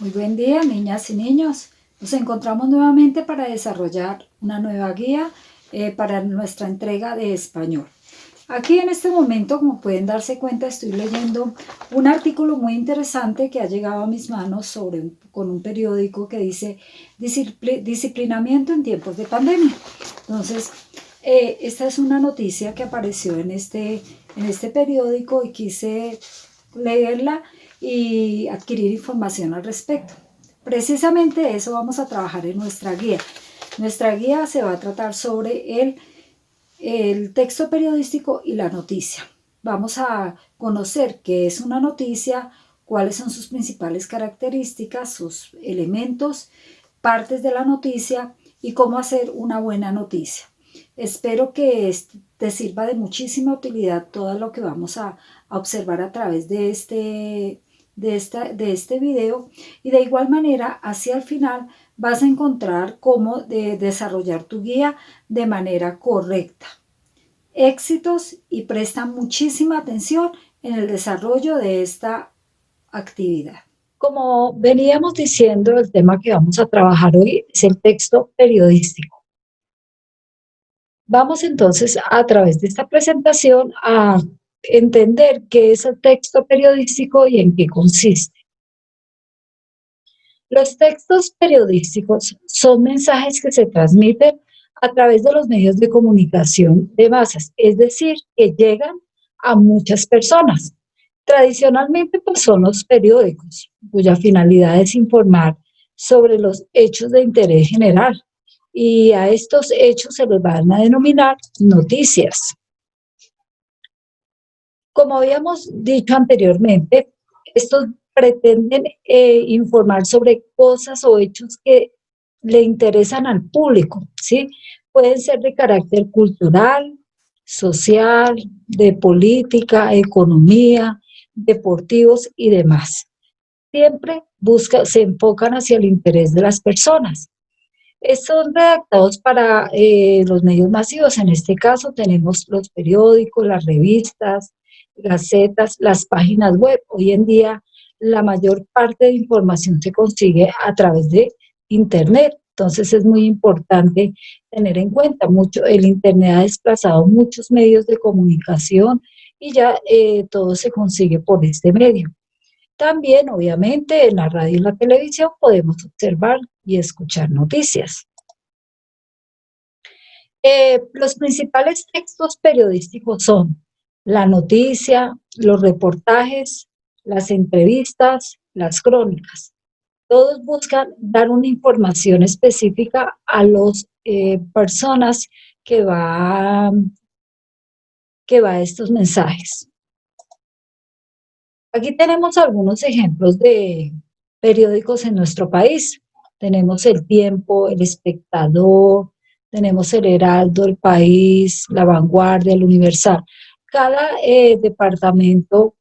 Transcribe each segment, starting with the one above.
Muy buen día, niñas y niños. Nos encontramos nuevamente para desarrollar una nueva guía para nuestra entrega de español. Aquí en este momento, como pueden darse cuenta, estoy leyendo un artículo muy interesante que ha llegado a mis manos con un periódico que dice disciplinamiento en tiempos de pandemia. Entonces, esta es una noticia que apareció en este periódico y quise leerla y adquirir información al respecto. Precisamente eso vamos a trabajar en nuestra guía. Nuestra guía se va a tratar sobre el texto periodístico y la noticia. Vamos a conocer qué es una noticia, cuáles son sus principales características, sus elementos, partes de la noticia y cómo hacer una buena noticia. Espero que te sirva de muchísima utilidad todo lo que vamos a observar a través de este video, y de igual manera hacia el final vas a encontrar cómo desarrollar tu guía de manera correcta. Éxitos, y presta muchísima atención en el desarrollo de esta actividad. Como veníamos diciendo, el tema que vamos a trabajar hoy es el texto periodístico. Vamos entonces a través de esta presentación a entender qué es el texto periodístico y en qué consiste. Los textos periodísticos son mensajes que se transmiten a través de los medios de comunicación de masas, es decir, que llegan a muchas personas. Tradicionalmente, pues, son los periódicos, cuya finalidad es informar sobre los hechos de interés general, y a estos hechos se los van a denominar noticias. Como habíamos dicho anteriormente, estos pretenden informar sobre cosas o hechos que le interesan al público, ¿sí? Pueden ser de carácter cultural, social, de política, economía, deportivos y demás. Siempre se enfocan hacia el interés de las personas. Son redactados para los medios masivos. En este caso tenemos los periódicos, las revistas, gacetas, las páginas web. Hoy en día la mayor parte de información se consigue a través de Internet. Entonces es muy importante tener en cuenta mucho, el Internet ha desplazado muchos medios de comunicación y ya todo se consigue por este medio. También, obviamente, en la radio y la televisión podemos observar y escuchar noticias. Los principales textos periodísticos son la noticia, los reportajes, las entrevistas, las crónicas. Todos buscan dar una información específica a las personas que va a estos mensajes. Aquí tenemos algunos ejemplos de periódicos en nuestro país. Tenemos El Tiempo, El Espectador, tenemos El Heraldo, El País, La Vanguardia, El Universal. Cada departamento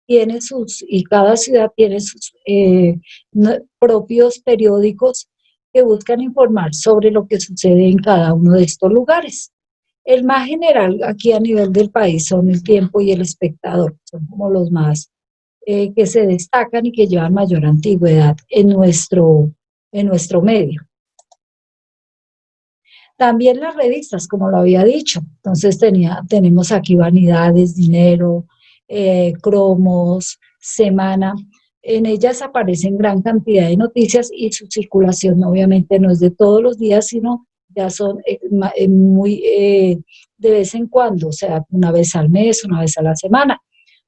tiene y cada ciudad tiene sus propios periódicos que buscan informar sobre lo que sucede en cada uno de estos lugares. El más general aquí a nivel del país son El Tiempo y El Espectador, son como los más que se destacan y que llevan mayor antigüedad en nuestro medio. También las revistas, como lo había dicho. Entonces tenemos aquí Vanidades, Dinero, Cromos, Semana. En ellas aparecen gran cantidad de noticias y su circulación obviamente no es de todos los días, sino ya son muy de vez en cuando, o sea, una vez al mes, una vez a la semana.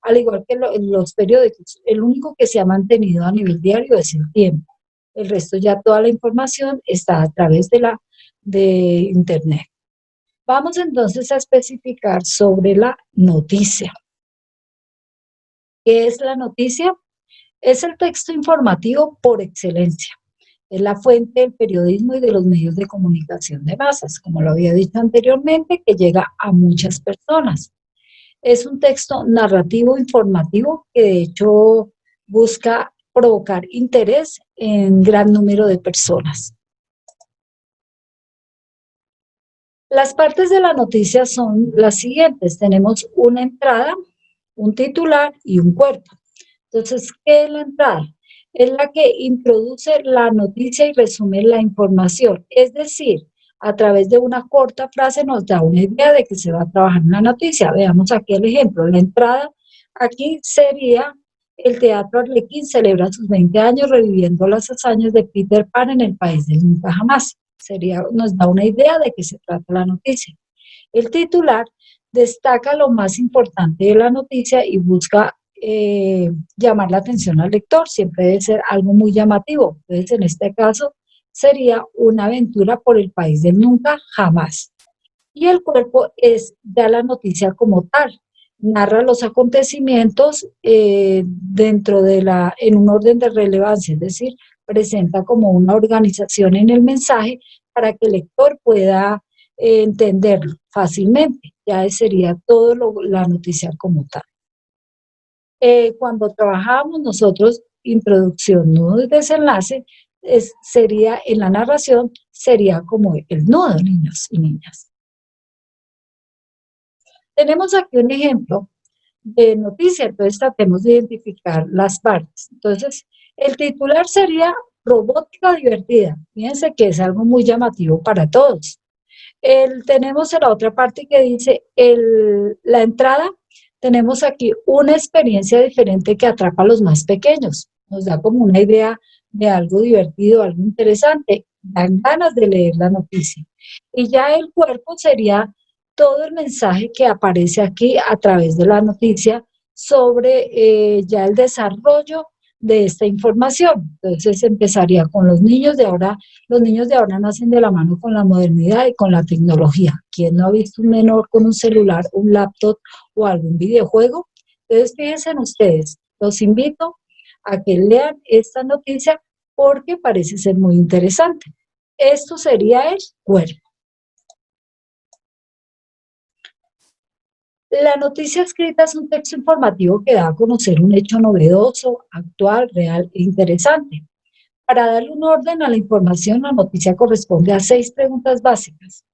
Al igual que los periódicos, el único que se ha mantenido a nivel diario es El Tiempo. El resto, ya toda la información está a través de Internet. Vamos entonces a especificar sobre la noticia. ¿Qué es la noticia? Es el texto informativo por excelencia. Es la fuente del periodismo y de los medios de comunicación de masas, como lo había dicho anteriormente, que llega a muchas personas. Es un texto narrativo informativo que de hecho busca provocar interés en gran número de personas. Las partes de la noticia son las siguientes. Tenemos una entrada, un titular y un cuerpo. Entonces, ¿qué es la entrada? es la que introduce la noticia y resume la información. Es decir, a través de una corta frase nos da una idea de que se va a trabajar en la noticia. Veamos aquí el ejemplo. La entrada aquí sería: el Teatro Arlequín celebra sus 20 años reviviendo las hazañas de Peter Pan en el país del nunca jamás. Nos da una idea de qué se trata la noticia. El titular destaca lo más importante de la noticia y busca llamar la atención al lector. Siempre debe ser algo muy llamativo. Entonces, en este caso, sería una aventura por el país del nunca jamás. Y el cuerpo es ya la noticia como tal. Narra los acontecimientos en un orden de relevancia, es decir, presenta como una organización en el mensaje para que el lector pueda entenderlo fácilmente. Ya sería todo la noticia como tal. Cuando trabajamos nosotros, introducción, nudo y desenlace, sería en la narración, sería como el nudo, niños y niñas. Tenemos aquí un ejemplo de noticia, entonces tratemos de identificar las partes. Entonces, el titular sería robótica divertida. Fíjense que es algo muy llamativo para todos. Tenemos en la otra parte que dice la entrada. Tenemos aquí una experiencia diferente que atrapa a los más pequeños. Nos da como una idea de algo divertido, algo interesante. Dan ganas de leer la noticia. Y ya el cuerpo sería todo el mensaje que aparece aquí a través de la noticia sobre ya el desarrollo de esta información. Entonces empezaría con los niños de ahora. Los niños de ahora nacen de la mano con la modernidad y con la tecnología. ¿Quién no ha visto un menor con un celular, un laptop o algún videojuego? Entonces fíjense en ustedes, los invito a que lean esta noticia porque parece ser muy interesante. Esto sería el cuerpo. La noticia escrita es un texto informativo que da a conocer un hecho novedoso, actual, real e interesante. Para darle un orden a la información, la noticia corresponde a 6 preguntas básicas.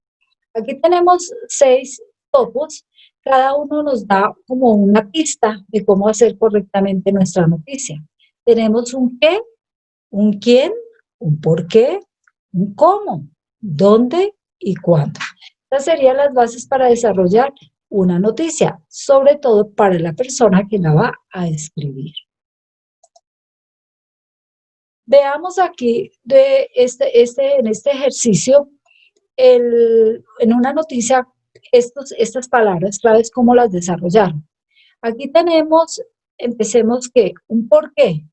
Aquí tenemos 6 topos, cada uno nos da como una pista de cómo hacer correctamente nuestra noticia. Tenemos un qué, un quién, un por qué, un cómo, dónde y cuándo. Estas serían las bases para desarrollar una noticia, sobre todo para la persona que la va a escribir. Veamos aquí en este ejercicio, en una noticia, estas palabras claves, cómo las desarrollaron. Aquí tenemos, empecemos que un porqué,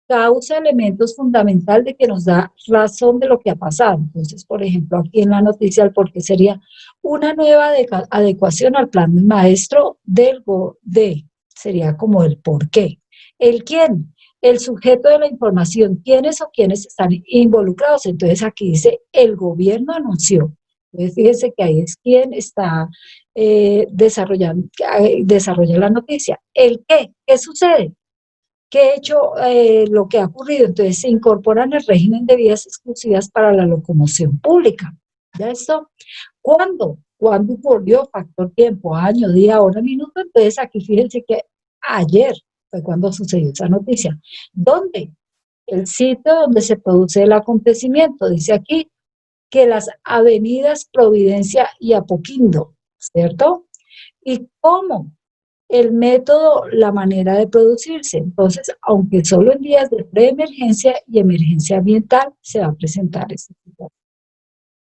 causa, elementos fundamental de que nos da razón de lo que ha pasado. Entonces, por ejemplo, aquí en la noticia el porqué sería una nueva adecuación al plan del maestro sería como el porqué. El quién, el sujeto de la información, quiénes o quiénes están involucrados. Entonces aquí dice el gobierno anunció. Entonces fíjense que ahí es quien está desarrolla la noticia. El qué sucede, qué hecho lo que ha ocurrido. Entonces se incorporan el régimen de vías exclusivas para la locomoción pública. ¿Ya esto? ¿Cuándo? ¿Cuándo ocurrió? Factor tiempo, año, día, hora, minuto. Entonces aquí fíjense que ayer fue cuando sucedió esa noticia. ¿Dónde? El sitio donde se produce el acontecimiento. Dice aquí que las avenidas Providencia y Apoquindo, ¿cierto? ¿Y cómo? El método, la manera de producirse. Entonces, aunque solo en días de preemergencia y emergencia ambiental se va a presentar este situación.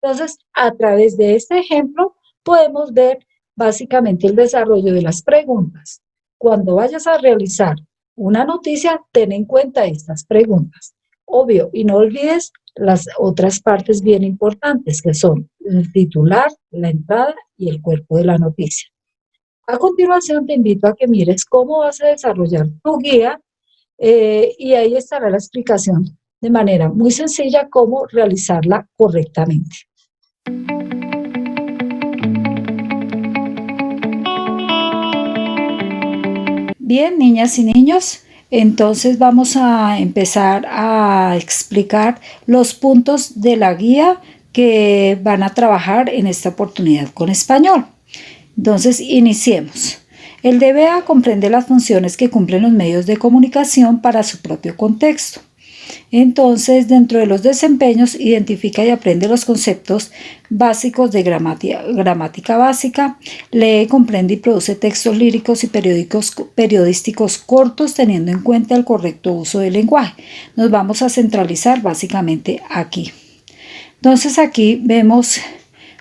Entonces, a través de este ejemplo, podemos ver básicamente el desarrollo de las preguntas. Cuando vayas a realizar una noticia, ten en cuenta estas preguntas. Obvio, y no olvides las otras partes bien importantes, que son el titular, la entrada y el cuerpo de la noticia. A continuación, te invito a que mires cómo vas a desarrollar tu guía y ahí estará la explicación de manera muy sencilla cómo realizarla correctamente. Bien, niñas y niños, entonces vamos a empezar a explicar los puntos de la guía que van a trabajar en esta oportunidad con español. Entonces, iniciemos. El DBA comprende las funciones que cumplen los medios de comunicación para su propio contexto. Entonces, dentro de los desempeños, identifica y aprende los conceptos básicos de gramática básica, lee, comprende y produce textos líricos y periodísticos cortos teniendo en cuenta el correcto uso del lenguaje. Nos vamos a centralizar básicamente aquí. Entonces aquí vemos,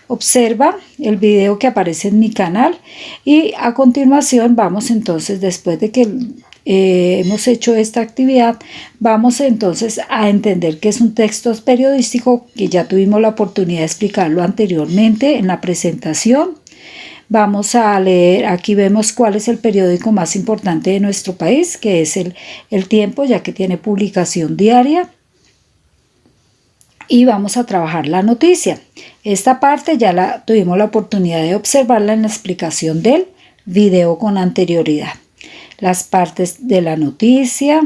observa el video que aparece en mi canal y a continuación vamos entonces, después de que hemos hecho esta actividad, vamos entonces a entender qué es un texto periodístico, que ya tuvimos la oportunidad de explicarlo anteriormente en la presentación. Vamos a leer, aquí vemos cuál es el periódico más importante de nuestro país, que es el Tiempo, ya que tiene publicación diaria. Y vamos a trabajar la noticia. Esta parte ya tuvimos la oportunidad de observarla en la explicación del video con anterioridad. Las partes de la noticia.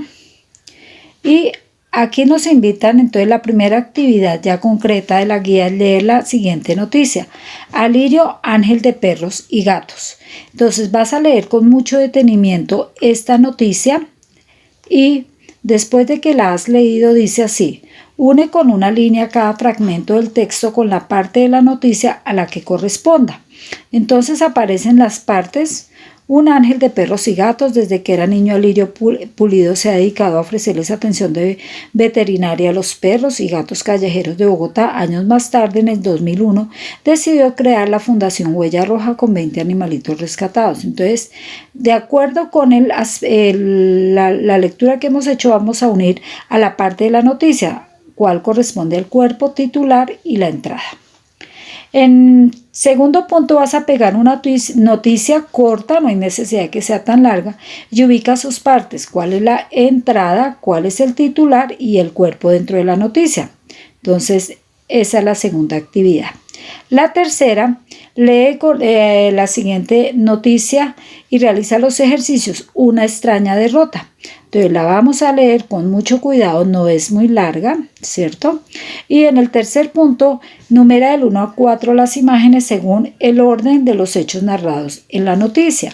Y aquí nos invitan, entonces la primera actividad ya concreta de la guía es leer la siguiente noticia. Alirio, ángel de perros y gatos. Entonces vas a leer con mucho detenimiento esta noticia y después de que la has leído dice así: une con una línea cada fragmento del texto con la parte de la noticia a la que corresponda. Entonces aparecen las partes. Un ángel de perros y gatos. Desde que era niño, Alirio Pulido se ha dedicado a ofrecerles atención veterinaria a los perros y gatos callejeros de Bogotá. Años más tarde, en el 2001, decidió crear la Fundación Huella Roja con 20 animalitos rescatados. Entonces, de acuerdo con la lectura que hemos hecho, vamos a unir a la parte de la noticia, cual corresponde al cuerpo titular y la entrada. En segundo punto vas a pegar una noticia corta, no hay necesidad de que sea tan larga, y ubica sus partes, cuál es la entrada, cuál es el titular y el cuerpo dentro de la noticia. Entonces, esa es la segunda actividad. La tercera, lee la siguiente noticia y realiza los ejercicios. Una extraña derrota. Entonces la vamos a leer con mucho cuidado, no es muy larga, ¿cierto? Y en el tercer punto, numera del 1 a 4 las imágenes según el orden de los hechos narrados en la noticia.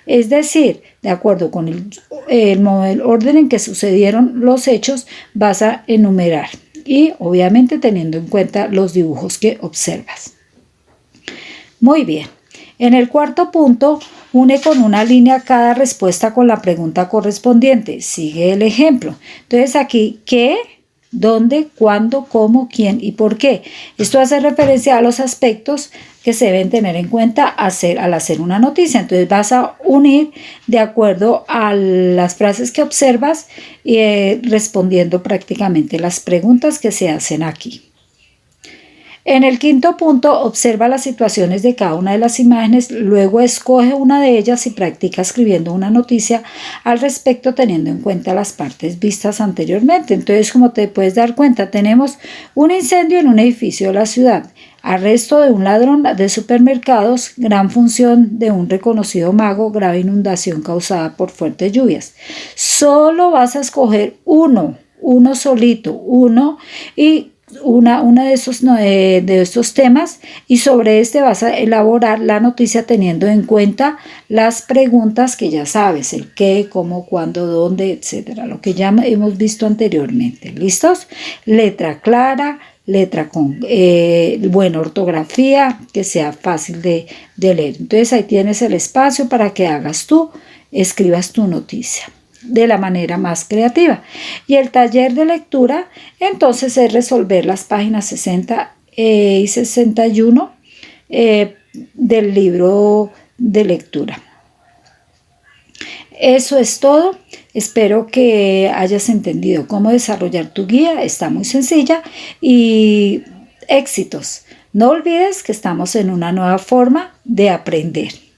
Es decir, de acuerdo con el orden en que sucedieron los hechos, vas a enumerar. Y obviamente teniendo en cuenta los dibujos que observas. Muy bien. En el cuarto punto, une con una línea cada respuesta con la pregunta correspondiente. Sigue el ejemplo. Entonces aquí, ¿qué? ¿Dónde? ¿Cuándo? ¿Cómo? ¿Quién? ¿Y por qué? Esto hace referencia a los aspectos que se deben tener en cuenta al hacer una noticia. Entonces vas a unir de acuerdo a las frases que observas respondiendo prácticamente las preguntas que se hacen aquí. En el quinto punto, observa las situaciones de cada una de las imágenes, luego escoge una de ellas y practica escribiendo una noticia al respecto teniendo en cuenta las partes vistas anteriormente. Entonces, como te puedes dar cuenta, tenemos un incendio en un edificio de la ciudad, arresto de un ladrón de supermercados, gran función de un reconocido mago, grave inundación causada por fuertes lluvias. Solo vas a escoger uno solito, y una de estos temas, y sobre este vas a elaborar la noticia teniendo en cuenta las preguntas que ya sabes, el qué, cómo, cuándo, dónde, etcétera, lo que ya hemos visto anteriormente. ¿Listos? Letra clara, letra con buena ortografía, que sea fácil de leer. Entonces ahí tienes el espacio para que escribas tu noticia de la manera más creativa. Y el taller de lectura entonces es resolver las páginas 60 y 61 del libro de lectura. Eso es todo. Espero que hayas entendido cómo desarrollar tu guía. Está muy sencilla y éxitos. No olvides que estamos en una nueva forma de aprender.